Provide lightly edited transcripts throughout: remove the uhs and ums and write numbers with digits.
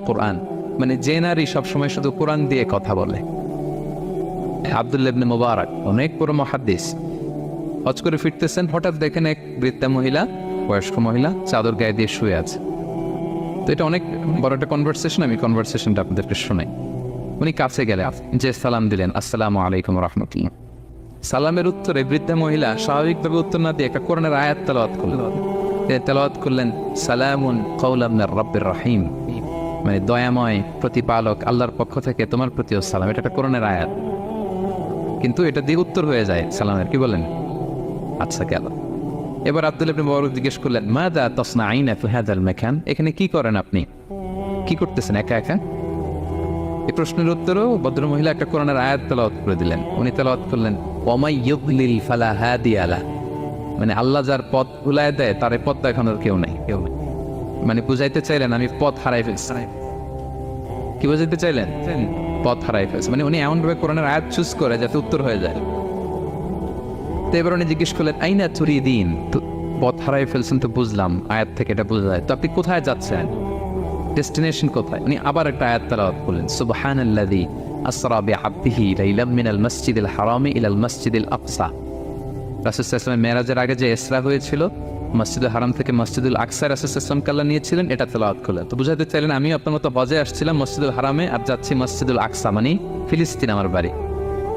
কোরআন, মানে যে নারী সবসময় শুধু কোরআন দিয়ে কথা বলে। আব্দুল্লাহ ইবনে মুবারক অনেক বড় মুহাদ্দিস, হজ করে ফিরতেছেন, হঠাৎ দেখেন এক বৃদ্ধা মহিলা, বয়স্ক মহিলা চাদর গায়ে দিয়ে শুয়ে আছে। তো এটা অনেক বড় একটা কনভারসেশন, আমি কনভারসেশনটা আপনাদেরকে শোনাই। উনি কাছে গেলে যে সালাম দিলেন, আসসালামু আলাইকুম রাহমাতুল্লাহ। সালামের উত্তরে বৃদ্ধা মহিলা স্বাভাবিকভাবে উত্তর না দিয়ে একটা কোরআনের আয়াত তেলাওয়াত করলেন। তিনি তেলাওয়াত করলেন, সালামুন কাওলাম মির রাব্বির রহিম, মানে দয়াময় প্রতিপালক আল্লাহর পক্ষ থেকে তোমার প্রতিও সালাম। এটা একটা কোরআনের আয়াত, কিন্তু এটা দিয়ে উত্তর হয়ে যায় সালামের। কি বলেন? আচ্ছা গেল। এবার আব্দুল্লাহ ইবনে মুবারক জিজ্ঞেস করলেন, মাযা তাসনাঈনা ফি হাযাল মাকান, এখানে কি করেন আপনি, কি করতেছেন একা একা? এই প্রশ্নের উত্তরও ভদ্রমহিলা একটা কোরআনের আয়াত তেলাওয়াত করে দিলেন। উনি তেলাওয়াত করলেন, ওয়ামাই ইউদ্লিল ফালা হাদিয়া লাহ, মানে আল্লাহ যার পথ ভুলায় দেয় তার পথ দেখানোর কেউ নেই। মানে বুঝাইতে চাইলেন আমি পথ হারাই ফেলছি। কি বুঝাইতে চাইলেন? পথ হারাই ফেলছে, মানে উনি এমন ভাবে কোরআনের আয়াত চুজ করে যাতে উত্তর হয়ে যায়। তো এবার উনি জিজ্ঞেস করলেন, আইনা তুরিদিন, তো পথ হারাই ফেলছেন তো বুঝলাম, আয়াত থেকে এটা বোঝা যায়, তো আপনি কোথায় যাচ্ছেন, ডেস্টিনেশন কোথায়? উনি আবার একটা আয়াত তেলাওয়াত করলেন, সুবহানাল্লাযী আসরা বিআবদিহি লাইলাম মিনাল মাসজিদিল হারামি ইলাল মাসজিদিল আকসা। রাসূল সাল্লাল্লাহু আলাইহি ওয়াসাল্লাম মেরাজের আগে যে ইসরা হয়েছিল, মসজিদুল হারাম থেকে মসজিদুল আকসা রাসূল সাল্লাল্লাহু আলাইহি ওয়াসাল্লাম কাল্লা নিয়েছিলেন, এটা তেলাওয়াত করলেন। তো বুঝাতে চাইলেন আমি আপনার মতো হজে আসছিলাম মসজিদুল হারামে, আর যাচ্ছি মসজিদুল আকসা, মানে ফিলিস্তিন আমার বাড়ি।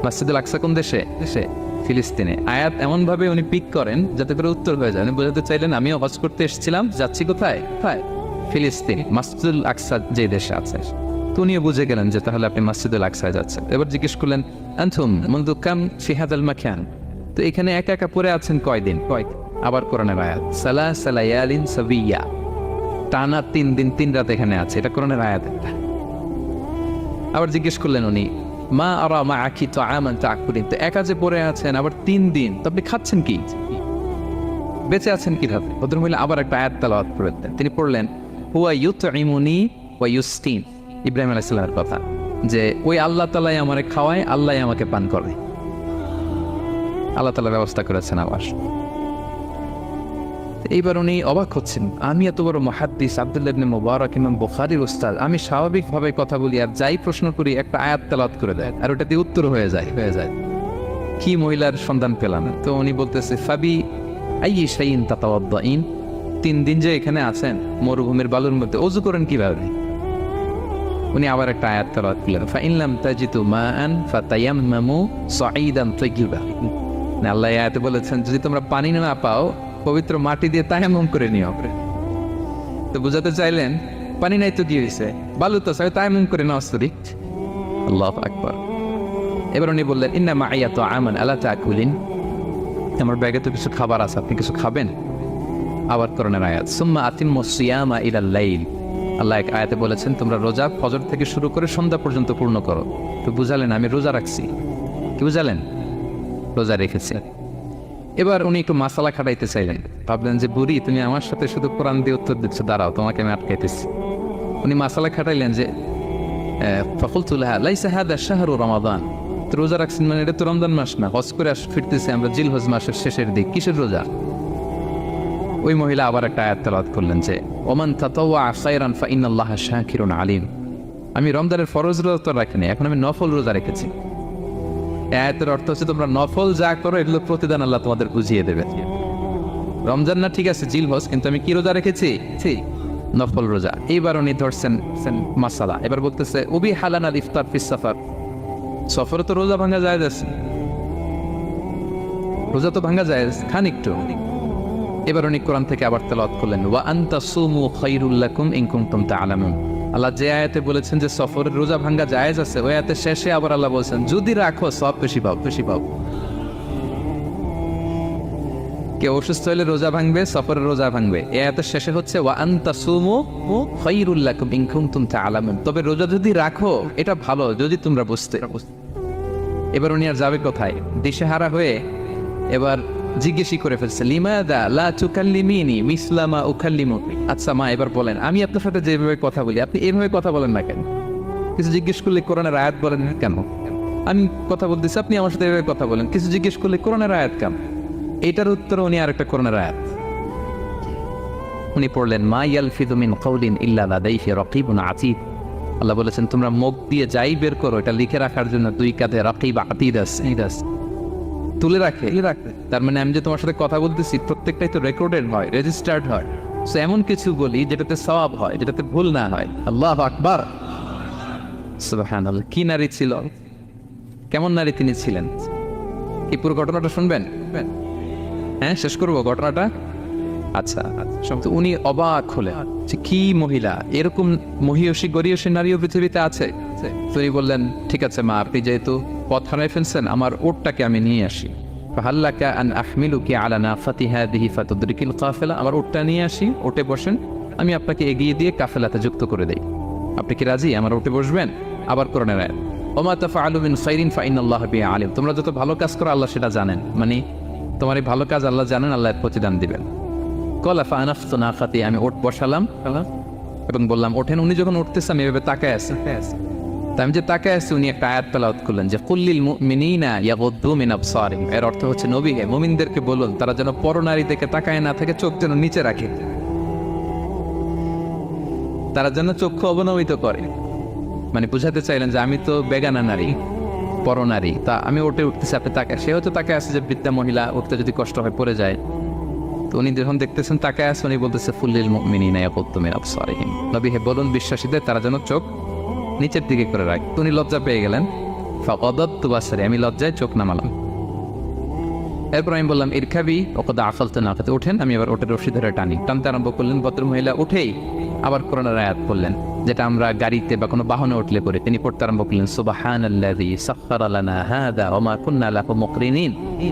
মসজিদুল আকসা কোন দেশে? দেশে ফিলিস্তিনে। আয়াত এমন ভাবে উনি পিক করেন যাতে করে উত্তর হয়ে যায়। উনি বোঝাতে চাইলেন আমিও হজ করতে এসেছিলাম, যাচ্ছি কোথায়? কোথায়? ফিলিস্তিন, মসজিদুল আকসা যে দেশে আছে। তো উনিও বুঝে গেলেন যে তাহলে আপনি মসজিদুল আকসায় যাচ্ছেন। এবার জিজ্ঞেস করলেন, আনতুম মুনযু কাম ফি হাযাল মাকান, তো এখানে একা একা পড়ে আছেন কয়দিন? আবার কোরআনের আয়াত, সালাসা লায়ালিন সাবিয়া, টানা 3 দিন 3 রাত এখানে আছে, এটা কোরআনের আয়াত। আবার জিজ্ঞেস করলেন উনি, মা আরা মাআকি তাআমান তাকুলিন, তো একা যে পড়ে আছেন আবার 3 দিন, তো আপনি খাচ্ছেন কি, বেঁচে আছেন কিভাবে? ভদ্রমহিলা আবার একটা আয়াত তেলাওয়াত করলেন। তিনি পড়লেন, হুয়া ইউতঈমুনি ওয়া ইউসকিন, ইব্রাহিম আলাইহিস সালামের কথা, যে ওই আল্লাহ তাআলাই আমারে খাওয়ায়, আল্লাহই আমাকে পান করে, আল্লাহ তাআলা ব্যবস্থা করেছেন আবার। এইবার উনি অবাক হচ্ছেন, আমি এত বড় মুহাদ্দিস আব্দুল্লাহ ইবনে মুবারক, ইমাম বুখারীর উস্তাদ, আমি স্বাভাবিকভাবে কথা বলি আর যাই প্রশ্ন করি একটা আয়াত তেলাওয়াত করে দেয় আর ওটা দিয়ে উত্তর হয়ে যায়। কি মহিলার সন্ধান পেলাম? তো উনি বলতেছে, ফাবি আইয়ি শাইইন তাতাওয়াদ্দাইন, 3 দিন যে এখানে আছেন মরুভূমির বালুর মধ্যে, ওযু করেন কিভাবে? উনি আবার একটা আয়াত তেলাওয়াত করলেন, ফাইন লাম তাজিদু মাআন ফাতায়াম্মামু সাঈদান তাইয়্যিবা, আল্লাহ আয়াতে বলেছেন যদি তোমরা পানি না পাও পবিত্র মাটি দিয়ে তায়াম্মুম করে নিও। তো বুঝাতে চাইলেন পানি নাই তো কি হয়েছে, বালু তো তায়াম্মুম করে নাও। আল্লাহু আকবার। এবার উনি বললেন, ইন্না মাইয়া তাআমান আলা তাকুলিন, আমার ব্যাগে তো কিছু খাবার আছে, আপনি কিছু খাবেন? আবার কোরআনের আয়াত, সুম্মা আতিম্মুস সিয়ামা ইলাল লাইল, আল্লাহ এক আয়াতে বলেছেন তোমরা রোজা ফজর থেকে শুরু করে সন্ধ্যা পর্যন্ত পূর্ণ করো। তো বুঝালেন আমি রোজা রাখছি। কি বুঝালেন? রোজা রেখেছে। এবার উনি একটু মাসালা খাটাইতে চাইলেন, ভাবলেন যে বুড়ি তুমি আমার সাথে শুধু কোরআন দিয়ে উত্তর দিচ্ছ, দাঁড়াও তোমাকে আমি আটকাইতেছি। উনি মাসালা খাটাইলেন যে ফাকুলতু লাহা লাইসা হাদা শাহরু রমাদান, তো রোজা রাখছেন মানে এটা তো রমজান মাস না, হজ করে ফিরতেছি আমরা জিলহজ মাসের শেষের দিক, কিসের রোজা? ওই মহিলা আবার একটা আয়াত তেলাওয়াত করলেন যে ওমান তাতাওয়া খায়রান ফাইনাল্লাহা শাকিরুন আলিম, আমি রমজানের ফরজ রোজা তো রাখিনি, এখন আমি নফল রোজা রেখেছি। আয়াতের অর্থ হচ্ছে তোমরা নফল যা করো এগুলো প্রতিদান আল্লাহ তোমাদের বুঝিয়ে দেবে। রমজান না ঠিক আছে জিলহজ, কিন্তু আমি কি রোজা রেখেছি? নফল রোজা। এইবার উনি ধরছেন মাসালা, এবার বলতেছে উবি হালান আল ইফতার ফিস সাফার, সফরে তো রোজা ভাঙা যায়, রোজা তো ভাঙা যায়, খান একটু। এবার উনি কোরআন থেকে আবার তেলাওয়াত করলেন, ওয়া আনতা সুমু খায়রুল লাকুম ইন কুনতুম তা'লামুন, আল্লাহ যে আয়াতে বলেছেন যে সফরের রোজা ভাঙা জায়েজ আছে, ওই আয়াতের শেষে আবার আল্লাহ বলছেন যদি রাখো সব বেশি পাও। কেউ অসুস্থ হলে রোজা ভাঙবে, সফরের রোজা ভাঙবে। এই আয়াতের শেষে হচ্ছে ওয়া আনতা সুমু খায়রুল লাকুম ইন কুনতুম তা'লামুন, তবে রোজা যদি রাখো এটা ভালো যদি তোমরা বুঝতে। এবার উনি আর যাবে কোথায়? দিশেহারা হয়ে এবার জিজ্ঞেসই করে ফেলছে, লিমাযা লা তুকাল্লিমিনি মিসলা মা উকাল্লিমুকি, আচ্ছা মা এবার বলেন আমি আপনার সাথে যেভাবে কথা বলি আপনি এভাবে কথা বলেন না কেন? কিছু জিজ্ঞেস করলে কোরআনের আয়াত বলেন কেন? আমি কথা বলতেছি আপনি আমার সাথে এভাবে কথা বলেন, কিছু জিজ্ঞেস করলে কোরআনের আয়াত কেন? এটার উত্তর উনি আরেকটা কোরআনের আয়াত উনি পড়লেন, মা ইয়ালফিযু মিন কাওলিন ইল্লা লাদাইহি রাকীবুন আতীদ, আল্লাহ বলেছেন তোমরা মুখ দিয়ে যাই বের করো এটা লিখে রাখার জন্য দুই কাঁধে রাকিব আতীদ আছে, তুলে রাখে। তার মানে আমি যে তোমার সাথে কথা বলতেছি প্রত্যেকটাই তো রেকর্ডেড হয়, রেজিস্টার্ড হয়। সো এমন কিছু বলি যেটাতে সওয়াব হয়, যেটাতে ভুল না হয়। আল্লাহু আকবার, সুবহানাল্লাহ। কি নারী ছিল, কেমন নারী তিনি ছিলেন, কি পুরো ঘটনাটা শুনবেন? হ্যাঁ, শেষ করবো ঘটনাটা। আচ্ছা, তো উনি অবাক হলেন যে কি মহিলা, এরকম মহিয়সী গরিয়সী নারীও পৃথিবীতে আছে। তিনি বললেন ঠিক আছে মা, আপনি যেহেতু পথ হারাই ফেলছেন, আমার ওটটাকে আমি নিয়ে আসি। ফাহাল্লাকা আন আহমিলুকি আলা নাফাতি হাদিহি ফাতুদরিকিল কাফেলা, আমার ওটটা নিয়ে আসি, ওটে বসেন, আমি আপনাকে এগিয়ে দিয়ে কাফেলাতে যুক্ত করে দেই। আপনি কি রাজি আমার ওটে বসবেন? আবার কোরআনের আয়াত, ওমা তাফআলু মিন খাইরিন ফাইনাল্লাহা বিহি আলিম, তোমরা যত ভালো কাজ করো আল্লাহ সেটা জানেন। মানে তোমার এই ভালো কাজ আল্লাহ জানেন, আল্লাহ এর প্রতিদান দিবেন। কলা ফানাফতু নাফাতি, আমি ওট বসালাম এবং বললাম ওঠেন। উনি যখন উঠতেছে আমি এভাবে তাকায় আছি, আমি যে তাকায় আছি উনি একটা আয়াত তেলাওয়াত করলেন যে কুল্লিল মুমিনিনা ইয়াগুদ্দু মিন আবসারিহিম। এর অর্থ হচ্ছে নবী হে, মুমিনদেরকে বলুন তারা যেন পরনারী দেখে তাকায় না থাকে, চোখ যেন নিচে রাখে, তারা যেন চক্ষু অবনমিত করে। মানে বুঝাতে চাইলেন যে আমি তো বেগানা নারী, পরনারী, তা আমি ওটে উঠতেছি, আপনি তাকায়। সে হয়তো তাকায় আছে যে বৃদ্ধা মহিলা উঠতে যদি কষ্ট হয় পড়ে যায়। তো উনি যখন দেখতেছেন তাকায় আছে, উনি বলতেছে ফুল্লিল মুমিনিনা ইয়াগুদ্দু মিন আবসারিহিম, নবী হে বলুন বিশ্বাসীদের তারা যেন চোখ নিচের দিকে করে রাখ। উনি লজ্জা পেয়ে গেলেন। ফাকাদাতু বাসারি, আমি লজ্জায় চোখ নামালাম। এরপর আমি বললাম ইরকাবি ওয়াকাদ আকালতু নাকাতে, ওঠেন। আমি আবার ওটের রশি ধরে টানতে আরম্ভ করলেন। ভদ্র মহিলা উঠেই আবার কোরআনের আয়াত পড়লেন, যেটা আমরা গাড়িতে বা কোনো বাহনে উঠলে পড়ে। তিনি পড়তে আরম্ভ করলেন সুবহানাল্লাযী সাখখারা লানা হাযা ওয়া মা কুন্না লাহু মুকরিনিন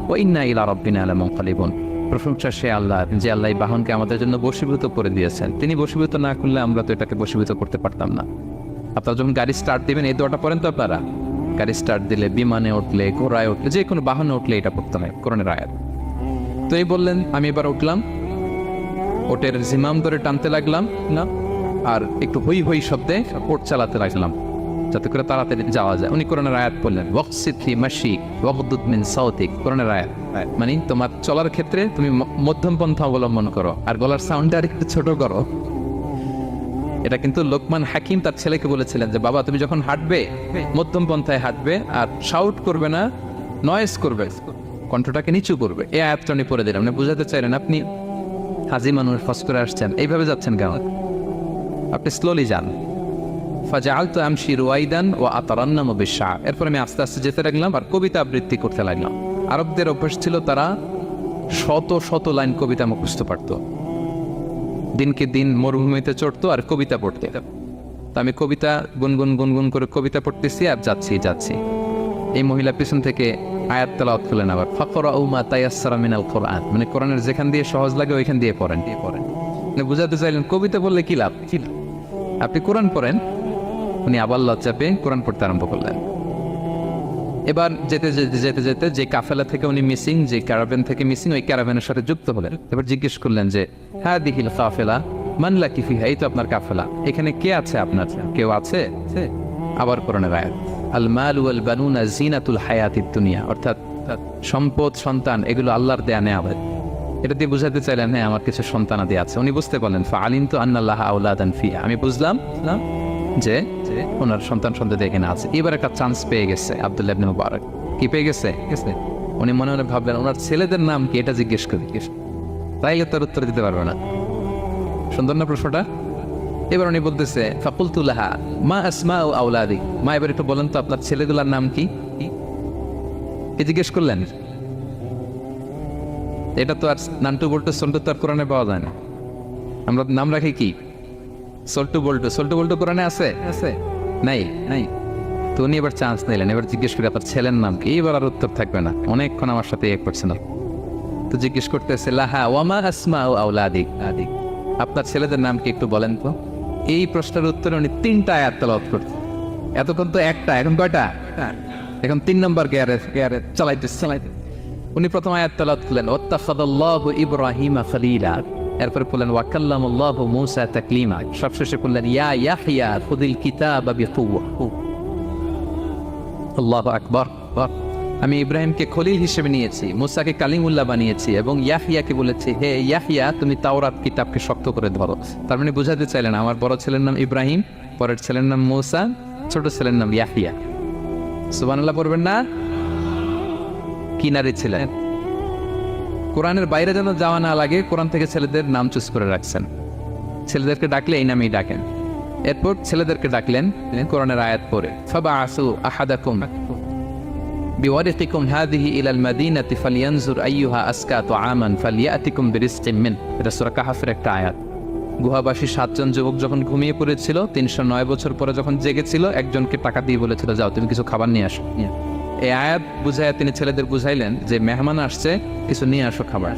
ওয়া ইন্না ইলা রাব্বিনা লামুনকালিবুন। প্রশংসা সে আল্লাহ, যে আল্লাহ এই বাহনকে আমাদের জন্য বশীভূত করে দিয়েছেন। তিনি বশীভূত না করলে আমরা তো এটাকে বশীভূত করতে পারতাম না। আপনারা যখন গাড়ি স্টার্ট দিবেন এই দোয়াটা পড়েন তো আপনারা। গাড়ি স্টার্ট দিলে, বিমানে উঠলে, ঘোড়ায় উঠলে, যে কোনো বাহনে উঠলে এটা পড়তে হয়, কোরআনের আয়াত। তো এই বললেন, আমি এবার উঠলাম, ওটের জিমাম ধরে টানতে লাগলাম না, আর একটু হই হই শব্দে ওট চালাতে লাগলাম যাতে করে তাড়াতাড়ি যাওয়া যায়। উনি কোরআনের আয়াত বললেন ওয়াকসিদ ফি মাশিক ওয়াগদুদ মিন সাওতিক, কোরআনের আয়াত। মানে তোমার চলার ক্ষেত্রে তুমি মধ্যম পন্থা অবলম্বন করো আর গলার সাউন্ডটা আর একটু ছোট করো। এটা কিন্তু লোকমান হাকিম তার ছেলেকে বলেছিলেন যে বাবা তুমি যখন হাঁটবে মধ্যম পন্থায় হাঁটবে, আর শাউট করবে না, নয়েজ করবে, কণ্ঠটাকে নিচু করবে। এই আয়াতটা উনি পড়ে দিলাম। বুঝাতে চাইলেন আপনি হাজি মানুষ ফস করে আসছেন, এইভাবে যাচ্ছেন কেন, আপনি স্লোলি যান। ফাজাআলতু আমশি রুয়াইদান ওয়া আতারান্নামু বিশ-শা'র, এরপর আমি আস্তে আস্তে যেতে লাগলাম আর কবিতা আবৃত্তি করতে লাগলাম। আরবদের অভ্যাস ছিল তারা শত শত লাইন কবিতা মুখস্থ পারত, দিনকে দিন মরুভূমিতে চড়তো আর কবিতা পড়তে। তা আমি কবিতা গুনগুন করে কবিতা পড়তেছি আর যাচ্ছি। এই মহিলা পিছন থেকে আয়াত তেলাওয়াত করলেন আবার, ফাকরাউ মা তায়াসসারা মিনাল কুরআন, মানে কোরআনের যেখান দিয়ে সহজ লাগে ওইখান দিয়ে পড়েন। মানে বুঝাতে চাইলেন কবিতা বললে কি লাভ, আপনি কোরআন পড়েন। উনি আবার লজ্জা পেয়ে কোরআন পড়তে আরম্ভ করলেন। এবার যেতে যেতে যে কাফেলা থেকে উনি মিসিং, যে ক্যারাভ্যান থেকে মিসিং, ওই ক্যারাভ্যানের সাথে যুক্ত হলেন। এবার জিজ্ঞেস করলেন যে হাদিহিল কাফেলা মান লাকি ফিহা, এই তো আপনার কাফেলা, এখানে কে আছে আপনার, কেউ আছে? আবার কোরআনের আয়াত, আল মাল ওয়াল বানুনা জিনাতুল হায়াতিদ দুনিয়া, অর্থাৎ সম্পদ সন্তান এগুলো আল্লাহর দেয়া নেয়ামত। এটা দিয়ে বুঝাতে চাইলেন হ্যাঁ আমার কিছু সন্তানাদি আছে। উনি বুঝতে পারলেন ফাআলিমতু আন্নাল্লাহা আওলাদান ফিহা, আমি বুঝলাম যে ওনার সন্তান এখানে আছে। এবার একটা চান্স পেয়ে গেছে আব্দুল্লাহ ইবনে মুবারক। কি পেয়ে গেছে? উনি মনে মনে ভাবলেন ওনার ছেলেদের নাম কি, এটা জিজ্ঞেস করি, তাইলে তার উত্তর দিতে পারবে না। সুন্দর না প্রশ্নটা? এবার উনি বলতেছে ফাকুলতু লাহা মা আসমাউ আওলাদি, মা এবার একটু বলেন তো আপনার ছেলেগুলোর নাম কি, কি জিজ্ঞেস করলেন? এটা তো আর নান্টু বল্টু সল্টু তো আর কোরআনে পাওয়া যায় না। আমরা নাম রাখি কি সল্টু বল্টু কোরআনে আছে নাই। তো উনি এবার চান্স নিলেন, এবার জিজ্ঞেস করি আপনার ছেলের নাম কি। এবার আর উত্তর থাকবে না, অনেকক্ষণ আমার সাথে এক করছে না। তো জিজ্ঞেস করতেছে লাহা ওয়ামা আসমাউ আওলাদিক, আপনার ছেলেদের নাম কি একটু বলেন তো। এই প্রশ্নের উত্তরে উনি 3টা আয়াত তেলাওয়াত করতেন। এতক্ষণ তো একটা, এখন কয়টা? এখন 3 নম্বর গিয়ারে চালাইতে। উনি প্রথম আয়াত তেলাওয়াত করলেন ওয়াত্তাখাযাল্লাহু ইব্রাহিমা খলিলা, এরপরে বললেন ওয়া কাল্লামাল্লাহু মূসা তাকলিমা, সবশেষে বললেন ইয়া ইয়াহইয়া খুযিল কিতাবা বিকুওয়া। আল্লাহু আকবার। আমি ইব্রাহিমকে খলিল হিসেবে নিয়েছি, মুসাকে কালিমুল্লাহ বানিয়েছি এবং ইয়াহিয়াকে বলেছি, হে ইয়াহিয়া তুমি তাওরাত কিতাবকে শক্ত করে ধরো। তার মানে বোঝাতে চাইলেন আমার বড় ছেলের নাম ইব্রাহিম, পরের ছেলের নাম মুসা, ছোট ছেলের নাম ইয়াহিয়া। সুবহানাল্লাহ পড়বেন না? কি নারী ছিলেন। কোরআনের বাইরে যেন যাওয়া না লাগে, কোরআন থেকে ছেলেদের নাম চুজ করে রাখছেন। ছেলেদেরকে ডাকলে এই নামেই ডাকেন। এরপর ছেলেদেরকে ডাকলেন কোরআনের আয়াত পড়ে, ফাবাআসু আহাদাকুম বিওয়ারিকিকুম হাযিহি ইলাল মাদিনাতি ফালইয়ানজুর আইয়ুহা আসকা তুআমান ফালইয়াতিকুম বিরিজকিম মিন। এটা সূরা কাহফের একটা আয়াত। গুহাবাসী 7 জন যুবক যখন ঘুমিয়ে পড়েছিল, 309 বছর পরে যখন জেগেছিল, একজনকে টাকা দিয়ে বলেছিল যাও তুমি কিছু খাবার নিয়ে আসো। এই আয়াত বুঝাইয়া তিনি ছেলেদের বুঝাইলেন যে মেহমান আসছে, কিছু নিয়ে আসো খাবার,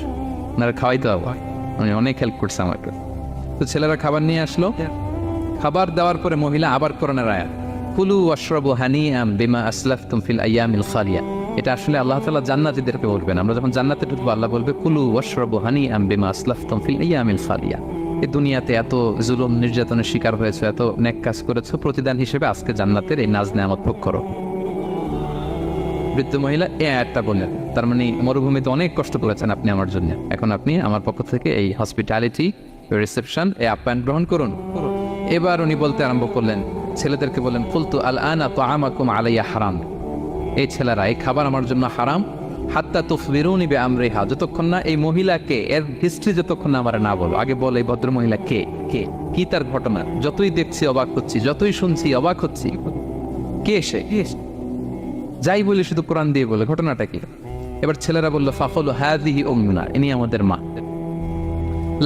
ওনারা খাওয়াইতে হবে। উনি অনেক হেল্প করছে আমাকে। তো ছেলেরা খাবার নিয়ে আসলো। খাবার দেওয়ার পরে মহিলা আবার কোরআনের আয়াত, কুলু ওয়াশরাবু হানিআম বিমা আসলাফতুম ফিল আইয়ামিল খালিয়া। এটা আসলে আল্লাহ তাআলা জান্নাতীদেরকে বলবেন। আমরা যখন জান্নাতে ঢুকবো আল্লাহ বলবে কুলু ওয়াশরাবু হানিআম বিমা আসলাফতুম ফিল আইয়ামিল খালিয়া। এই দুনিয়াতে এত জুলুম নির্যাতনের শিকার হয়েছে, এত নেক কাজ করেছো, প্রতিদান হিসেবে আজকে জান্নাতের এই নাজ নেয়ামত ভোগ করো। বৃদ্ধ মহিলা এই আয়াতটা বললেন, তার মানে মরুভূমিতে অনেক কষ্ট করেছেন আপনি আমার জন্য, এখন আপনি আমার পক্ষ থেকে এই হসপিটালিটি রিসেপশন, এই আপ্যায়ন গ্রহণ করুন। এবার উনি বলতে আরম্ভ করলেন, ছেলেদেরকে বললেন, কুলতু আল আনা তুআমাকুম আলাইয়া হারাম। এই ছেলেরা, এই খাবার আমার জন্য হারাম, হাত্তা তুখবিরুনি বিআমরিহা, যতক্ষণ না এই মহিলাকে, এর হিস্ট্রি যতক্ষণ না আমার না বলো। আগে বল এই ভদ্র মহিলা কে, কে, কি তার ঘটনা। যতই দেখছি অবাক হচ্ছি, যতই শুনছি অবাক হচ্ছি, কে সে, যাই বলি শুধু কোরআন দিয়ে বলে, ঘটনাটা কি। এবার ছেলেরা বলল, ফাকুলু হাযিহি উম্মুনা, ইনি আমাদের মা।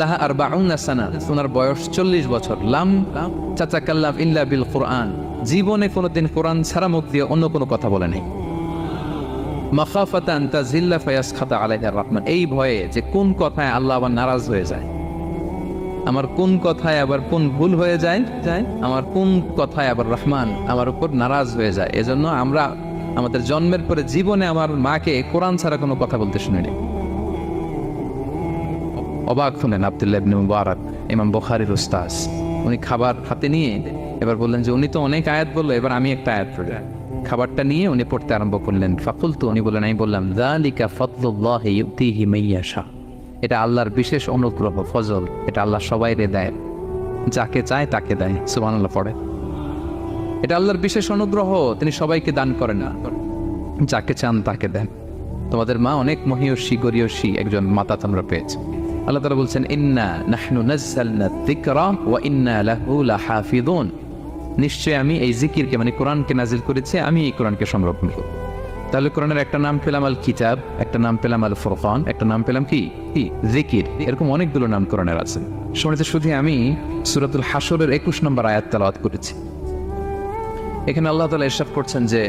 লাহা আরবাউনা সানা, ওনার বয়স 40 বছর। লাম তাতাকাল্লাম ইল্লা বিল কুরআন, জীবনে কোনোদিন কোরআন ছাড়া মুখ দিয়ে অন্য কোনো কথা বলে নাই। মাখাফাতান তাজিল্লা ফায়াসখাতা আলাইহির রহমান, এই ভয়ে যে কোন কথায় আল্লাহ আবার নারাজ হয়ে যায়, আমার কোন কথায় আবার কোন ভুল হয়ে যায়, আমার কোন কথায় আবার রহমান আমার উপর নারাজ হয়ে যায়। এজন্য আমরা আমাদের জন্মের পরে জীবনে আমার মাকে কোরআন ছাড়া কোনো কথা বলতে শুনিনি। অবাক হলেন আব্দুল্লাহ ইবনে মুবারক, ইমাম বুখারীর উস্তাদ। উনি খাবার হাতে নিয়ে এবার বললেন যে উনি তো অনেক আয়াত বললো, এবার আমি একটা আয়াত পড়ি। খাবারটা নিয়ে উনি পড়তে আরম্ভ করলেন। ফাকুলতু, উনি বললেন, আমি বললাম, যালিকা ফাদলুল্লাহি ইউতিহি মাইয়াশা, এটা আল্লাহর বিশেষ অনুগ্রহ, ফজল, এটা আল্লাহ সবাইরে দেয়, যাকে চায় তাকে দেয়। সুবহানাল্লাহ পড়ে। এটা আল্লাহর বিশেষ অনুগ্রহ, তিনি সবাইকে দান করেন না, যাকে চান তাকে দেন। তোমাদের মা অনেক মহিয়সী গরিয়সী একজন মাতা তোমরা পেয়েছে। আল্লাহ তাআলা বলছেন, ইন্না নাহনু নাযালনা যিকরা ওয়া ইন্না লাহু লাহাফিযুন, নিশ্চয় আমি এই জিকিরকে মানে কোরআনকে নাজিল করেছি, আমি এই কোরআনকে সংরক্ষণ করব। তাহলে কোরআনের একটা নাম পেলাম আল কিতাব, একটা নাম পেলাম আল ফুরকান, একটা নাম পেলাম কি জিকির। এরকম অনেকগুলো নাম কোরআনের আছে। শুনেছি শুধু আমি সূরাতুল হাশরের 21 নম্বর আয়াত তেলাওয়াত করেছি। এখানে আল্লাহ তাআলা ইরশাদ করছেন যে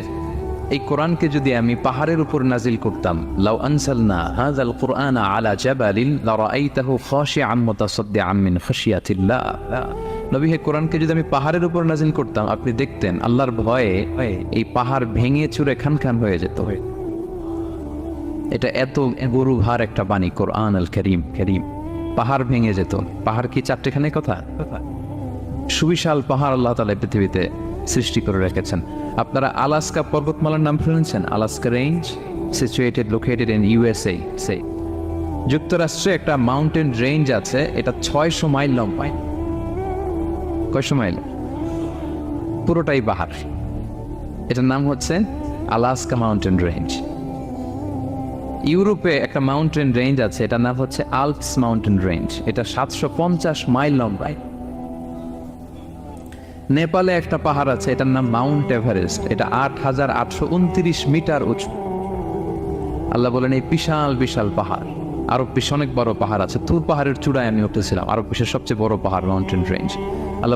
এই কোরআনকে যদি আমি পাহাড়ের উপর নাজিল করতাম, লাউ আনসালনা হাযাল কুরআনা আলা জাবালিন লারাআইতাহু খাশিআম মুতাসাদ্দিআম মিন খাশিয়াতিল্লাহ। নবী, হে কোরআনকে যদি আমি পাহাড়ের উপর নাজিল করতাম, আপনি দেখতেন আল্লাহর ভয়ে এই পাহাড় ভেঙে চুরে খান খান হয়ে যেত। এটা এত গরু ভার একটা বাণী, কোরআন আল কারীম, পাহাড় ভেঙে যেত। পাহাড় কি চারটেখানে কথা? সুবিশাল পাহাড় আল্লাহ তাআলা পৃথিবীতে সৃষ্টি করে রেখেছেন। আপনারা আলাস্কা পর্বতমালার নাম শুনেছেন? Alaska range, located in USA. যুক্তরাষ্ট্রে একটা মাউন্টেন রেঞ্জ আছে, এটা 600 মাইল লম্বা। কয়শো মাইল? পুরোটাই পাহাড়। এটার নাম হচ্ছে আলাস্কা মাউন্টেন রেঞ্জ। ইউরোপে একটা মাউন্টেন রেঞ্জ আছে, এটার নাম হচ্ছে আল্পস মাউন্টেন রেঞ্জ, এটা 750 মাইল লম্বা। নেপালে একটা পাহাড় আছে, এটার নাম মাউন্ট এভারেস্ট, এটা 8829 মিটার উঁচু। আল্লাহ বলেন এই বিশাল বিশাল পাহাড়। আরব বিশ্বে অনেক বড় পাহাড় আছে, তুর পাহাড়ের চূড়ায় আমি উঠেছিলাম, আরব বিশ্বের সবচেয়ে বড় পাহাড় মাউন্টেন রেঞ্জ। আল্লাহ